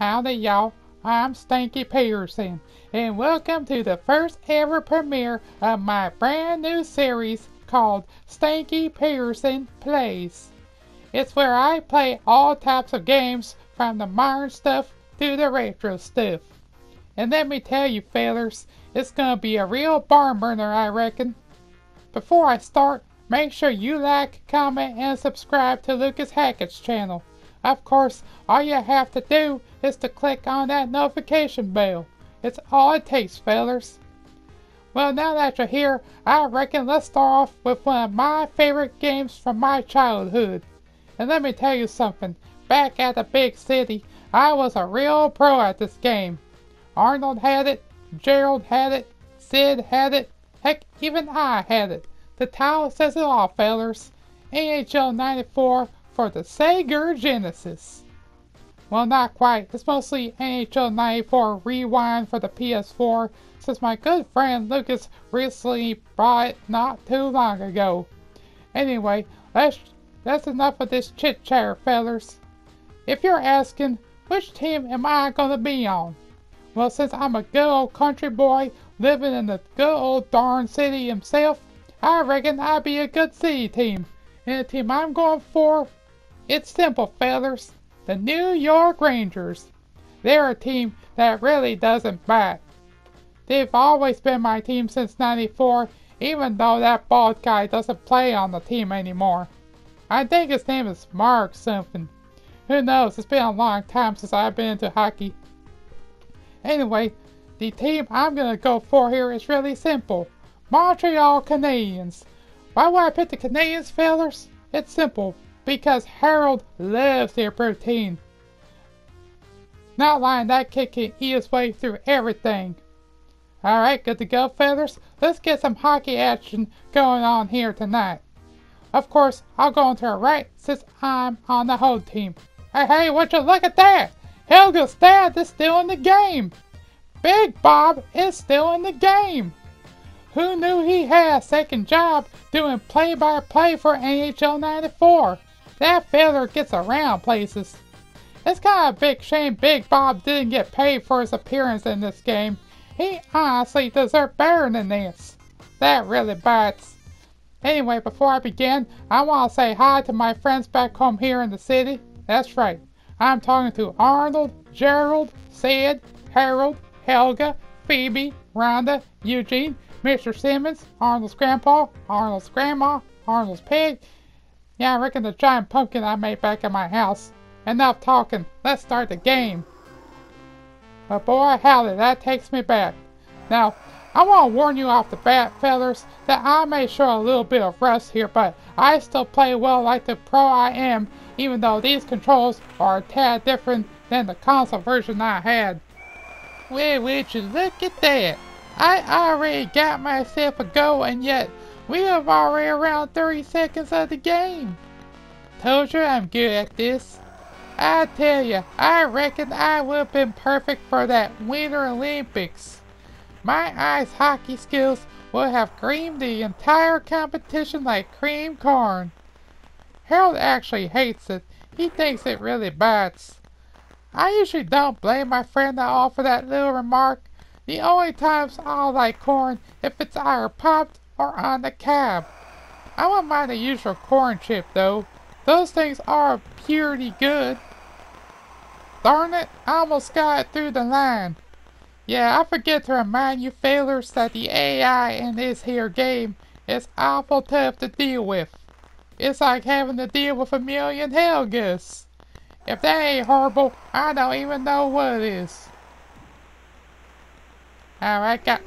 Howdy y'all, I'm Stinky Peterson, and welcome to the first ever premiere of my brand new series called Stinky Peterson Plays. It's where I play all types of games from the modern stuff to the retro stuff. And let me tell you fellers, it's gonna be a real barn burner I reckon. Before I start, make sure you like, comment, and subscribe to Lucas Hackett's channel. Of course, all you have to do is to click on that notification bell. It's all it takes, fellers. Well, now that you're here, I reckon let's start off with one of my favorite games from my childhood. And let me tell you something, back at the big city, I was a real pro at this game. Arnold had it, Gerald had it, Sid had it, heck, even I had it. The title says it all, fellers. NHL 94 for the Sega Genesis. Well, not quite. It's mostly NHL 94 Rewind for the PS4, since my good friend Lucas recently bought it not too long ago. Anyway, that's enough of this chit-chatter, fellers. If you're asking, which team am I gonna be on? Well, since I'm a good old country boy living in the good old darn city himself, I reckon I'd be a good city team. And the team I'm going for, it's simple, fellers. The New York Rangers. They're a team that really doesn't bite. They've always been my team since '94, even though that bald guy doesn't play on the team anymore. I think his name is Mark something. Who knows, it's been a long time since I've been into hockey. Anyway, the team I'm gonna go for here is really simple. Montreal Canadiens. Why would I pick the Canadiens, fellers? It's simple. Because Harold loves their protein. Not lying, that kid can eat his way through everything. Alright, good to go, fellers? Let's get some hockey action going on here tonight. Of course, I'll go on to the right since I'm on the home team. Hey, would you look at that? Helga's dad is still in the game. Big Bob is still in the game. Who knew he had a second job doing play-by-play for NHL 94? That feller gets around places. It's kind of a big shame Big Bob didn't get paid for his appearance in this game. He honestly deserved better than this. That really bites. Anyway, before I begin, I want to say hi to my friends back home here in the city. That's right. I'm talking to Arnold, Gerald, Sid, Harold, Helga, Phoebe, Rhonda, Eugene, Mr. Simmons, Arnold's grandpa, Arnold's grandma, Arnold's pig. Yeah, I reckon the giant pumpkin I made back at my house. Enough talking, let's start the game. But boy howdy, that takes me back. Now, I want to warn you off the bat, fellers, that I may show a little bit of rust here, but I still play well like the pro I am, even though these controls are a tad different than the console version I had. Well, would you look at that? I already got myself a goal, and yet we have already around 30 seconds of the game. Told you I'm good at this. I tell you, I reckon I would have been perfect for that Winter Olympics. My ice hockey skills would have creamed the entire competition like cream corn. Harold actually hates it. He thinks it really bites. I usually don't blame my friend at all for that little remark. The only times I'll like corn if it's either popped or on the cob. I wouldn't mind the usual corn chip though. Those things are pretty good. Darn it, I almost got it through the line. Yeah, I forget to remind you fellers that the AI in this here game is awful tough to deal with. It's like having to deal with a million Helgas. If that ain't horrible, I don't even know what it is. Alright,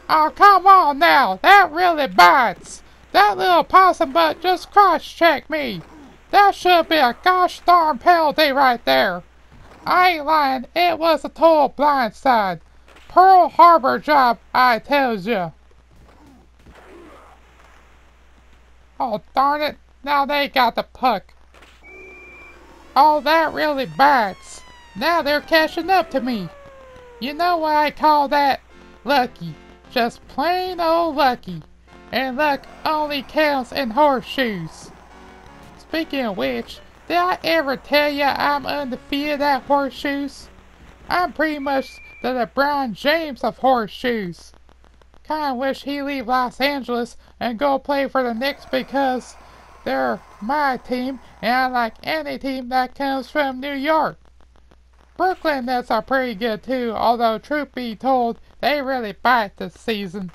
oh, come on now! That really bites! That little possum butt just cross-checked me! That should be a gosh darn penalty right there! I ain't lying, it was a total blindside. Pearl Harbor job, I tells ya. Oh, darn it, now they got the puck. Oh, that really bites. Now they're catching up to me. You know what I call that? Lucky. Just plain old lucky. And luck only counts in horseshoes. Speaking of which, did I ever tell ya I'm undefeated at horseshoes? I'm pretty much the LeBron James of horseshoes. Kinda wish he'd leave Los Angeles and go play for the Knicks because they're my team and I like any team that comes from New York. Brooklyn Nets are pretty good too, although truth be told, they really bite this season.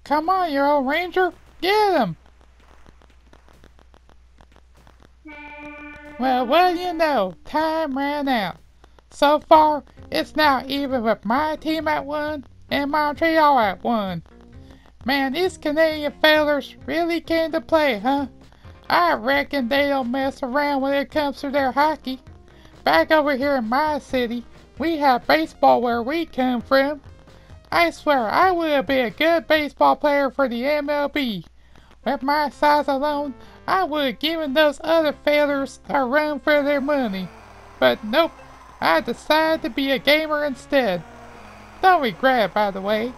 Come on, you old Ranger, get him! Well, what do you know, time ran out. So far, it's now even with my team at 1 and Montreal at 1. Man, these Canadian fellers really came to play, huh? I reckon they don't mess around when it comes to their hockey. Back over here in my city, we have baseball where we come from. I swear I would be a good baseball player for the MLB. With my size alone, I would have given those other fellers a run for their money. But nope, I decided to be a gamer instead. Don't regret it, by the way.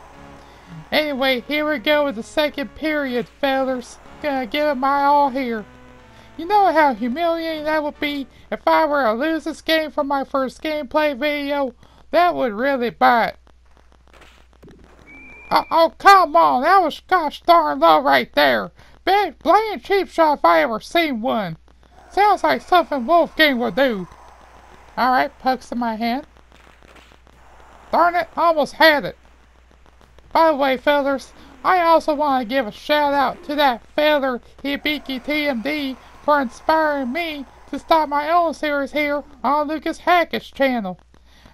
Anyway, here we go with the second period, fellers. Gonna give it my all here. You know how humiliating that would be if I were to lose this game from my first gameplay video? That would really bite. Oh, come on, that was gosh darn low right there. Big blatant cheap shot if I ever seen one. Sounds like something Wolfgang would do. Alright, pucks in my hand. Darn it, almost had it. By the way, fellers, I also want to give a shout out to that feller Hibiki TMD for inspiring me to start my own series here on Lucas Hackett's channel.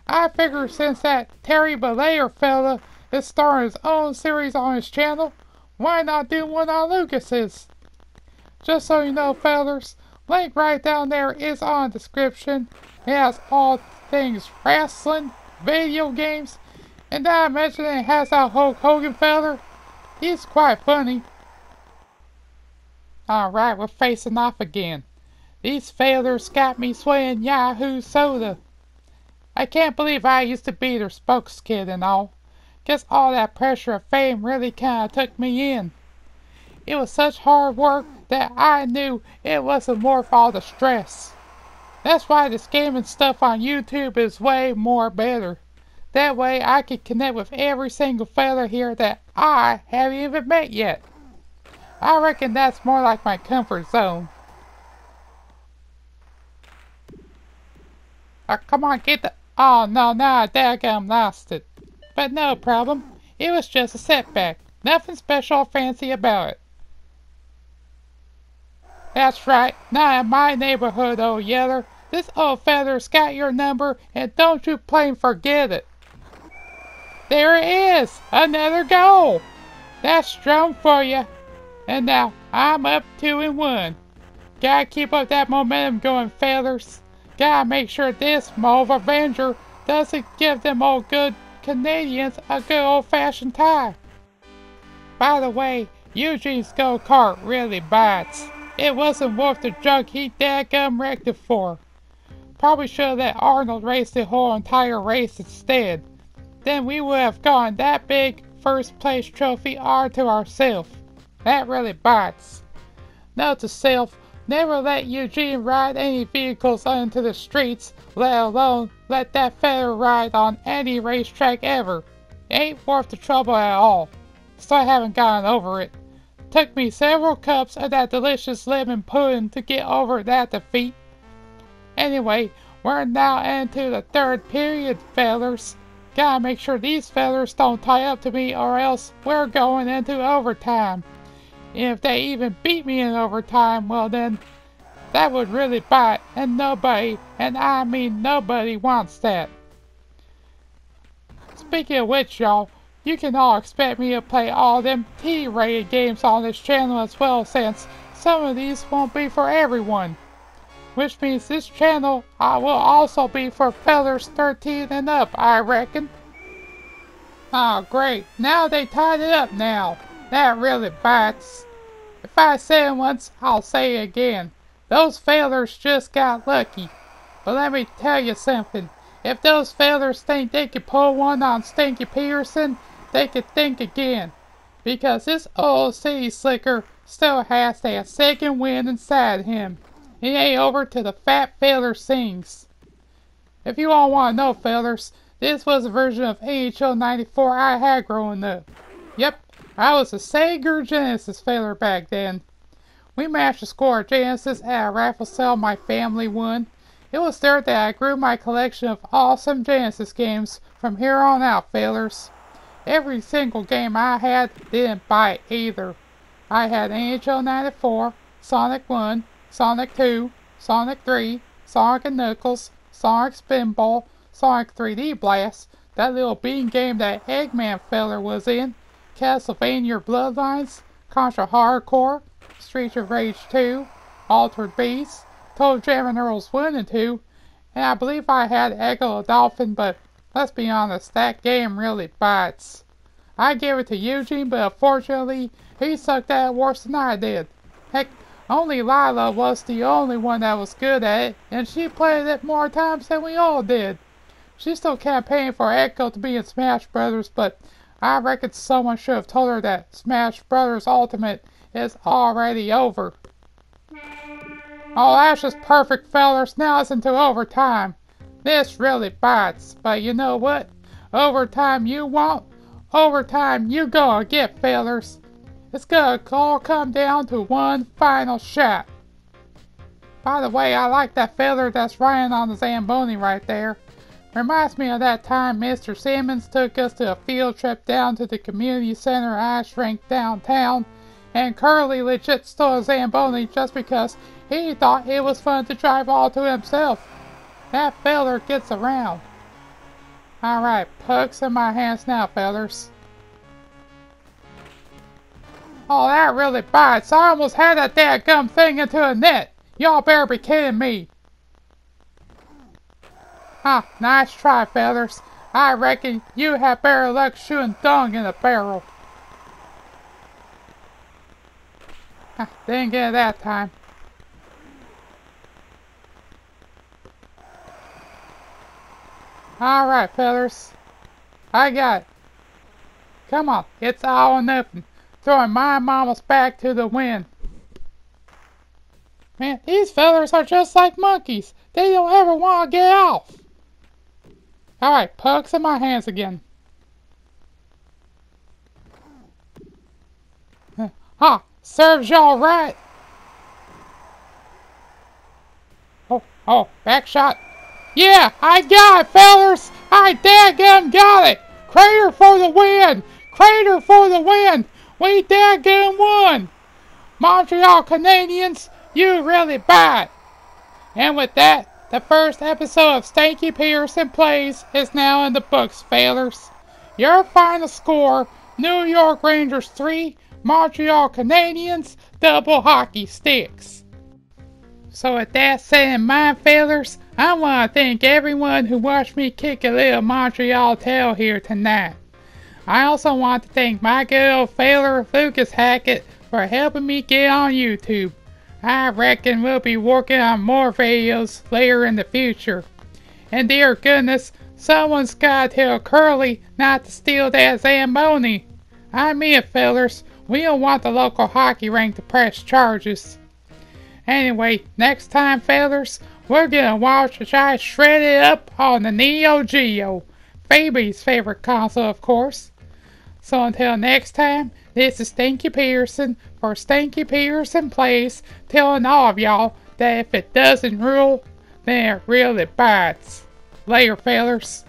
I figure since that Terry Belair fella is starting his own series on his channel, why not do one on Lucas's? Just so you know, fellers, link right down there is on the description. It has all things wrestling, video games, and did I mention it has that Hulk Hogan feller? He's quite funny. Alright, we're facing off again. These fellers got me swaying Yahoo soda. I can't believe I used to be their spokeskid and all. Guess all that pressure of fame really kinda took me in. It was such hard work that I knew it wasn't worth all the stress. That's why this gaming stuff on YouTube is way more better. That way I can connect with every single fella here that I haven't even met yet. I reckon that's more like my comfort zone. Come on, get the... Oh no, I daggum lost it. But no problem. It was just a setback. Nothing special or fancy about it. That's right. Not in my neighborhood, old yeller. This old feather's got your number and don't you plain forget it. There it is! Another goal! That's strong for you. And now, I'm up 2-1. Gotta keep up that momentum going, fellers. Gotta make sure this Mauve Avenger doesn't give them old good Canadians a good old-fashioned tie. By the way, Eugene's go-kart really bites. It wasn't worth the junk he daggum wrecked it for. Probably should have let Arnold race the whole entire race instead. Then we would have gotten that big first place trophy all to ourselves. That really bites. Note to self, never let Eugene ride any vehicles onto the streets, let alone let that feather ride on any racetrack ever. It ain't worth the trouble at all. Still haven't gotten over it. Took me several cups of that delicious lemon pudding to get over that defeat. Anyway, we're now into the third period, fellers. Gotta make sure these fellers don't tie up to me or else we're going into overtime. And if they even beat me in overtime, well then, that would really bite, and nobody, and I mean nobody, wants that. Speaking of which, y'all, you can all expect me to play all them T-rated games on this channel as well, since some of these won't be for everyone. Which means this channel will also be for fellers 13 and up, I reckon. Oh great, now they tied it up now. That really bites. If I say it once, I'll say it again. Those fellers just got lucky. But let me tell you something. If those fellers think they could pull one on Stinky Peterson, they could think again. Because this old city slicker still has that second wind inside him. It ain't over till the fat feller sings. If you all want to know, fellas, this was a version of NHL 94 I had growing up. Yep, I was a Sega Genesis feller back then. We managed to score a Genesis at a raffle sale my family won. It was there that I grew my collection of awesome Genesis games from here on out, fellers. Every single game I had didn't buy either. I had NHL 94, Sonic 1, Sonic 2, Sonic 3, Sonic and Knuckles, Sonic Spinball, Sonic 3D Blast, that little bean game that Eggman feller was in, Castlevania Bloodlines, Contra Hardcore, Streets of Rage 2, Altered Beast, Toe Jam and Earls 1 and 2, and I believe I had Echo the Dolphin, but let's be honest, that game really bites. I gave it to Eugene, but unfortunately, he sucked at it worse than I did. Heck, only Lila was the only one that was good at it, and she played it more times than we all did. She's still campaigning for Echo to be in Smash Brothers, but I reckon someone should have told her that Smash Brothers Ultimate is already over. Oh, that's just perfect, fellers. Now it's into overtime. This really bites, but you know what? Overtime you want, overtime you gonna get, fellers. It's gonna all come down to one final shot. By the way, I like that feller that's riding on the Zamboni right there. Reminds me of that time Mr. Simmons took us to a field trip down to the community center ice rink downtown, and Curly legit stole a Zamboni just because he thought it was fun to drive all to himself. That feller gets around. Alright, pucks in my hands now, fellers. Oh, that really bites. I almost had that dadgum thing into a net. Y'all better be kidding me. Ah, nice try, fellers. I reckon you have better luck shooting dung in a barrel. Ah, didn't get it that time. Alright, fellers. I got it. Come on, it's all or nothing. Throwing my mama's back to the wind. Man, these fellers are just like monkeys. They don't ever want to get off. Alright, pucks in my hands again. Ha! Serves y'all right. Oh, back shot. Yeah, I got it, fellers! I dadgum got it! Crater for the win! Crater for the win! We dadgum won! Montreal Canadiens, you really bite! And with that, the first episode of Stinky Peterson Plays is now in the books, fellers. Your final score, New York Rangers 3, Montreal Canadiens, double hockey sticks. So with that said in mind, fellers, I want to thank everyone who watched me kick a little Montreal tail here tonight. I also want to thank my good old feller Lucas Hackett for helping me get on YouTube. I reckon we'll be working on more videos later in the future. And dear goodness, someone's gotta tell Curly not to steal that Zamboni. I mean it, fellers, we don't want the local hockey rink to press charges. Anyway, next time, fellers, we're gonna watch a guy shred it up on the Neo Geo. Phoebe's favorite console, of course. So until next time, this is Stinky Peterson for Stinky Peterson Plays, telling all of y'all that if it doesn't rule, then it really bites. Later, fellers.